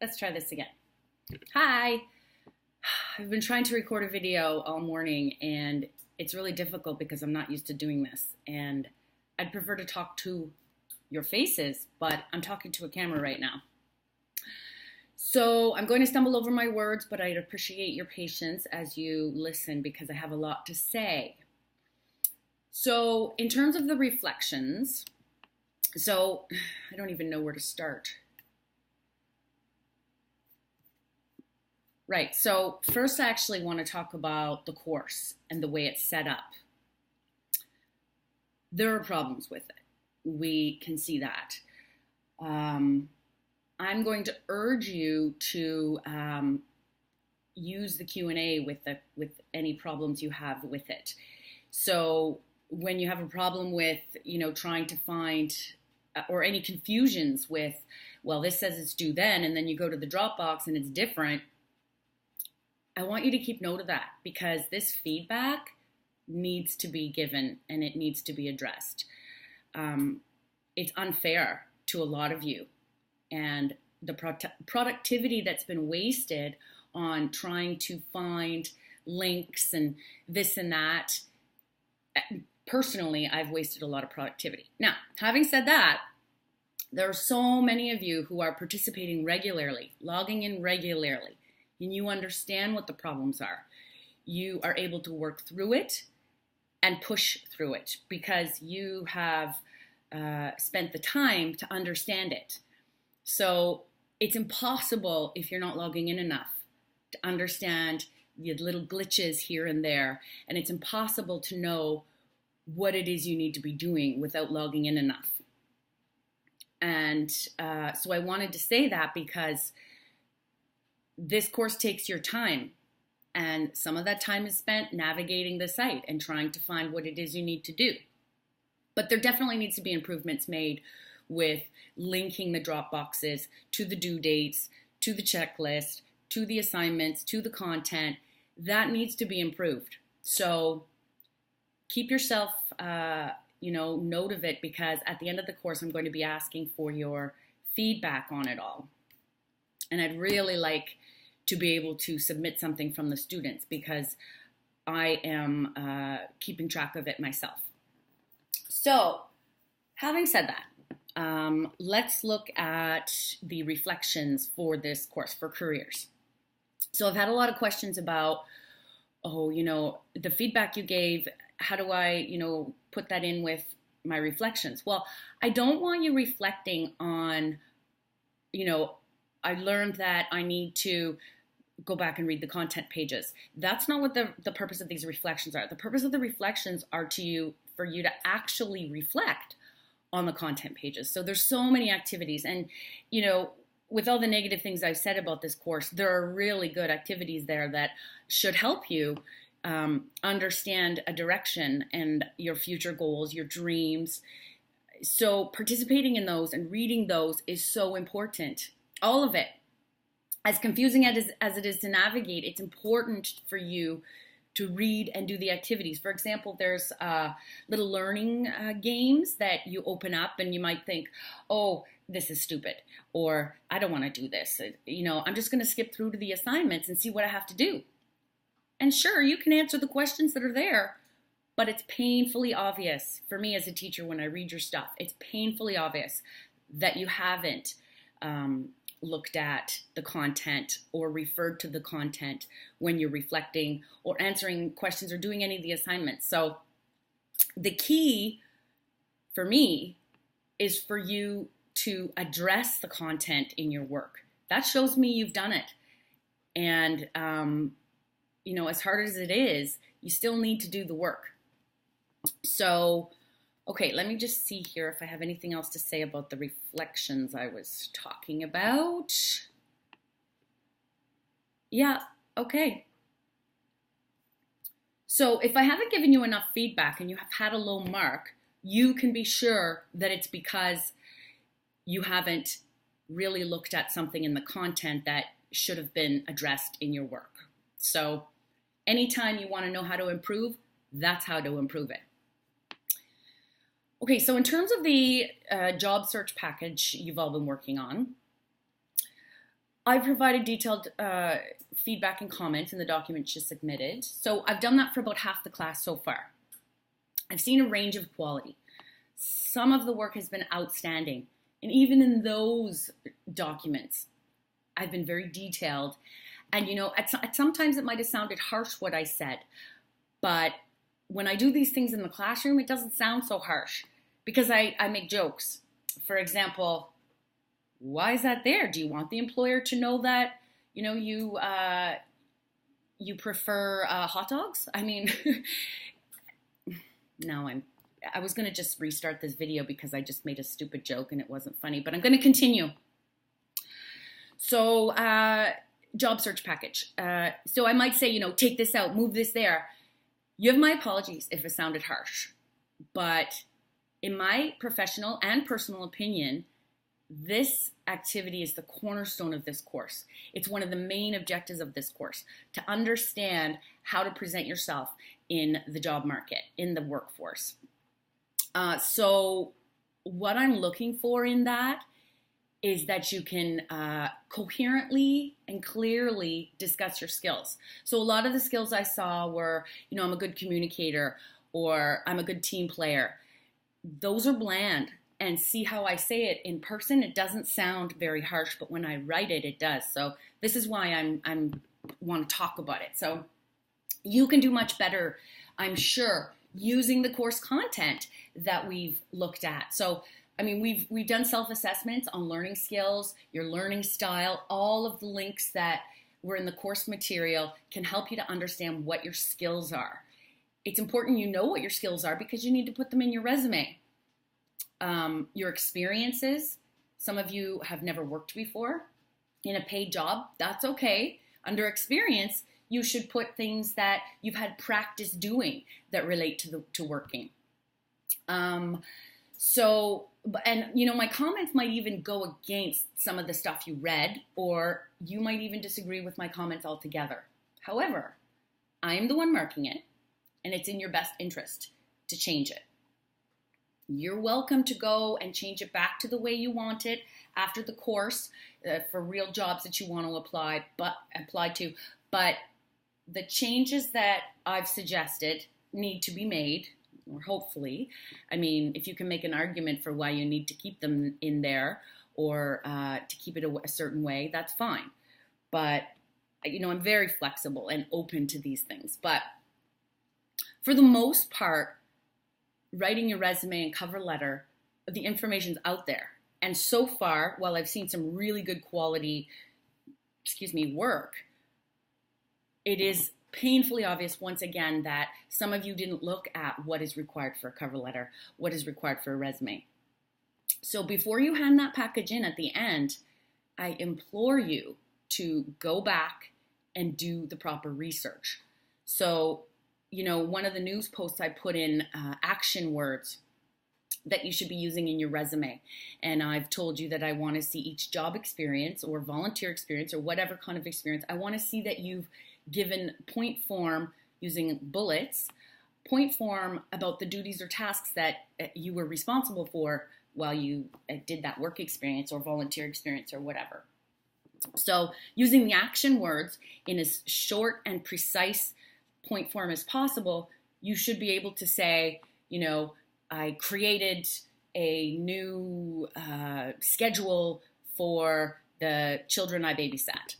Let's try this again. Hi. I've been trying to record a video all morning and it's really difficult because I'm not used to doing this. And I'd prefer to talk to your faces, but I'm talking to a camera right now. So I'm going to stumble over my words, but I'd appreciate your patience as you listen because I have a lot to say. So in terms of the reflections, I don't even know where to start. Right, so first I actually want to talk about the course and the way it's set up. There are problems with it. We can see that. I'm going to urge you to use the Q&A with any problems you have with it. So when you have a problem with, trying to find or any confusions with, well, this says it's due then, and then you go to the Dropbox and it's different, I want you to keep note of that because this feedback needs to be given and it needs to be addressed. It's unfair to a lot of you, and the productivity that's been wasted on trying to find links and this and that. Personally, I've wasted a lot of productivity. Now, having said that, there are so many of you who are participating regularly, logging in regularly, and you understand what the problems are. You are able to work through it and push through it because you have spent the time to understand it. So it's impossible if you're not logging in enough to understand the little glitches here and there, and it's impossible to know what it is you need to be doing without logging in enough. And so I wanted to say that because this course takes your time, and some of that time is spent navigating the site and trying to find what it is you need to do. But there definitely needs to be improvements made with linking the drop boxes to the due dates, to the checklist, to the assignments, to the content. That needs to be improved. So keep yourself, note of it, because at the end of the course, I'm going to be asking for your feedback on it all. And I'd really like to be able to submit something from the students because I am keeping track of it myself. So, having said that, let's look at the reflections for this course for careers. So I've had a lot of questions about, the feedback you gave, how do I, put that in with my reflections? Well, I don't want you reflecting on, I learned that I need to go back and read the content pages. That's not what the purpose of these reflections are. The purpose of the reflections are for you to actually reflect on the content pages. So there's so many activities, and with all the negative things I've said about this course, there are really good activities there that should help you understand a direction and your future goals, your dreams. So participating in those and reading those is so important. All of it. As confusing as it is to navigate, it's important for you to read and do the activities. For example, there's little learning games that you open up and you might think, oh, this is stupid, or I don't want to do this. I'm just going to skip through to the assignments and see what I have to do. And sure, you can answer the questions that are there, but it's painfully obvious for me as a teacher when I read your stuff. It's painfully obvious that you haven't looked at the content or referred to the content when you're reflecting or answering questions or doing any of the assignments. So the key for me is for you to address the content in your work. That shows me you've done it. And, as hard as it is, you still need to do the work. So okay, let me just see here if I have anything else to say about the reflections I was talking about. Yeah, okay. So if I haven't given you enough feedback and you have had a low mark, you can be sure that it's because you haven't really looked at something in the content that should have been addressed in your work. So anytime you want to know how to improve, that's how to improve it. Okay, so in terms of the job search package you've all been working on, I've provided detailed feedback and comments in the documents you submitted. So I've done that for about half the class so far. I've seen a range of quality. Some of the work has been outstanding. And even in those documents, I've been very detailed. And, you know, at sometimes it might have sounded harsh what I said. But when I do these things in the classroom, it doesn't sound so harsh because I make jokes. For example, why is that there? Do you want the employer to know that, you know, you prefer hot dogs? I mean, no, I was going to just restart this video because I just made a stupid joke and it wasn't funny, but I'm going to continue. So, job search package. So I might say, you know, take this out, move this there. You have my apologies if it sounded harsh, but in my professional and personal opinion, this activity is the cornerstone of this course. It's one of the main objectives of this course, to understand how to present yourself in the job market, in the workforce. So what I'm looking for in that is that you can coherently and clearly discuss your skills. So a lot of the skills I saw were, you know, I'm a good communicator or I'm a good team player. Those are bland. And see how I say it in person, it doesn't sound very harsh, but when I write it, it does. So this is why I'm want to talk about it. So you can do much better, I'm sure, using the course content that we've looked at. So, I mean, we've done self-assessments on learning skills, your learning style. All of the links that were in the course material can help you to understand what your skills are. It's important you know what your skills are because you need to put them in your resume. Your experiences. Some of you have never worked before in a paid job. That's okay. Under experience, you should put things that you've had practice doing that relate to working. So, and you know, my comments might even go against some of the stuff you read, or you might even disagree with my comments altogether. However, I'm the one marking it, and it's in your best interest to change it. You're welcome to go and change it back to the way you want it after the course for real jobs that you want to apply to. But the changes that I've suggested need to be made, or hopefully. I mean, if you can make an argument for why you need to keep them in there or to keep it a certain way, that's fine. But, you know, I'm very flexible and open to these things. But for the most part, writing your resume and cover letter, the information's out there. And so far, while I've seen some really good quality, work, it is painfully obvious once again that some of you didn't look at what is required for a cover letter, what is required for a resume. So before you hand that package in at the end, I implore you to go back and do the proper research. So, you know, one of the news posts I put in action words that you should be using in your resume. And I've told you that I want to see each job experience or volunteer experience or whatever kind of experience. I want to see that you've given point form using bullets, point form about the duties or tasks that you were responsible for while you did that work experience or volunteer experience or whatever. So using the action words in as short and precise point form as possible, you should be able to say, you know, I created a new schedule for the children I babysat.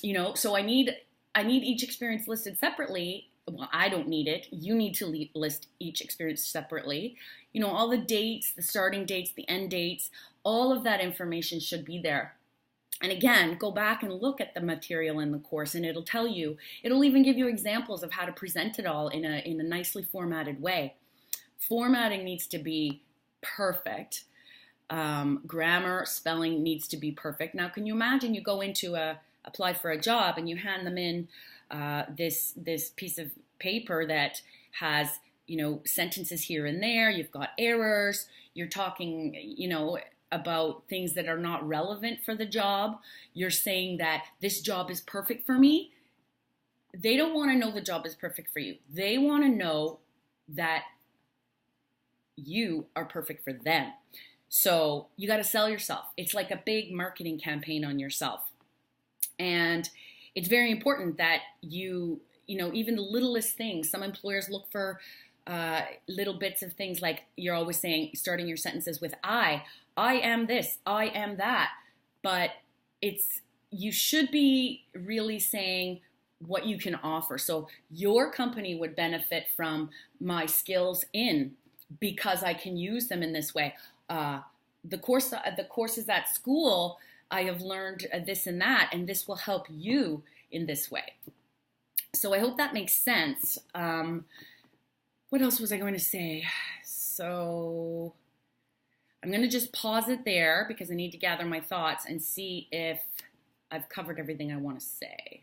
You know, so I need each experience listed separately. Well, I don't need it. You need to list each experience separately. You know, all the dates, the starting dates, the end dates, all of that information should be there. And again, go back and look at the material in the course and it'll tell you, it'll even give you examples of how to present it all in a nicely formatted way. Formatting needs to be perfect. Grammar, spelling needs to be perfect. Now, can you imagine you go into apply for a job and you hand them in this piece of paper that has, you know, sentences here and there, you've got errors, you're talking, you know, about things that are not relevant for the job. You're saying that this job is perfect for me. They don't want to know the job is perfect for you. They want to know that you are perfect for them. So you got to sell yourself. It's like a big marketing campaign on yourself. And it's very important that even the littlest things, some employers look for little bits of things, like you're always saying, starting your sentences with I am this, I am that. But you should be really saying what you can offer. So your company would benefit from my skills because I can use them in this way. The courses at school, I have learned this and that, and this will help you in this way. So I hope that makes sense. What else was I going to say? So I'm going to just pause it there because I need to gather my thoughts and see if I've covered everything I want to say.